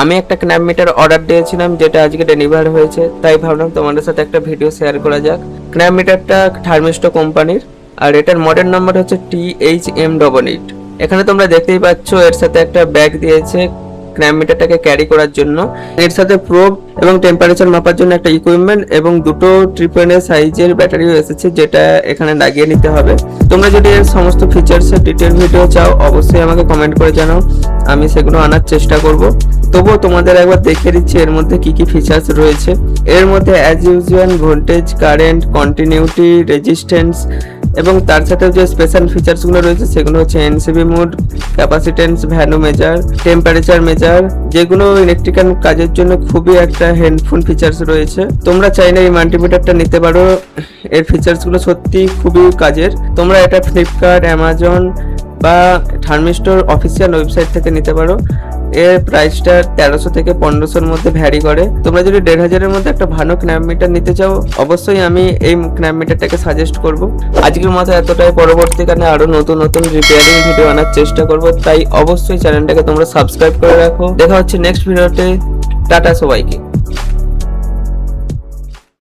আমি একটা ক্ন্যাপ metre order দিয়েছিলাম যেটা আজকে ডেলিভার হয়েছে, তাই ভাবলাম তোমাদের সাথে একটা ভিডিও শেয়ার করা যাক। ক্ন্যাপ মিটারটা থার্মিস্টো কোম্পানির, আর এটার মডেল নাম্বার হচ্ছে THM88। এখানে তোমরা দেখতেই পাচ্ছ এর সাথে একটা ব্যাগ দিয়েছে ক্ন্যাপ মিটারটাকে ক্যারি করার জন্য। এর সাথে প্রোব এবং টেম্পারেচার মাপার জন্য একটা ইকুইপমেন্ট এবং দুটো ট্রিপল সাইজের ব্যাটারিও এসেছে, যেটা এখানে লাগিয়ে নিতে হবে। তোমরা যদি এর সমস্ত ফিচার্সের ডিটেল ভিডিও চাও অবশ্যই আমাকে কমেন্ট করে জানাও, আমি সেগুলো আনার চেষ্টা করব। তবুও তোমাদের একবার দেখে দিচ্ছি এর মধ্যে কি কি ফিচার্স রয়েছে। এর মধ্যে as usual voltage, current, continuity, resistance এবং তার সাথে যে স্পেশাল ফিচার্সগুলো রয়েছে সেগুলো হচ্ছে NCV mode, capacitance, value measure, temperature measure, যেগুলো ইলেকট্রিক্যাল কাজের জন্য খুবই একটা হেল্পফুল ফিচার্স রয়েছে। তোমরা চাইলে এই মাল্টিমিটারটা নিতে পারো, এর ফিচার্সগুলো সত্যি খুবই কাজের। তোমরা এটা ফ্লিপকার্ট, অ্যামাজন বা থার্মিস্টোর অফিসিয়াল ওয়েবসাইট থেকে নিতে পারো। এর প্রাইসটা 1300 থেকে 1500-র মধ্যে ভ্যারি করে। তোমরা যদি 1500-এর মধ্যে একটা ভালো ক্ন্যাপ মিটার নিতে চাও অবশ্যই আমি এই ক্ন্যাপ মিটারটাকে সাজেস্ট করব। আজকের মতো এতটাই, পরবর্তীকালে আরো নতুন নতুন রিপেয়ারিং ভিডিও আনার চেষ্টা করব, তাই অবশ্যই চ্যানেলটাকে তোমরা সাবস্ক্রাইব করে রাখো। দেখা হচ্ছে নেক্সট ভিডিওতে। টাটা সবাইকে।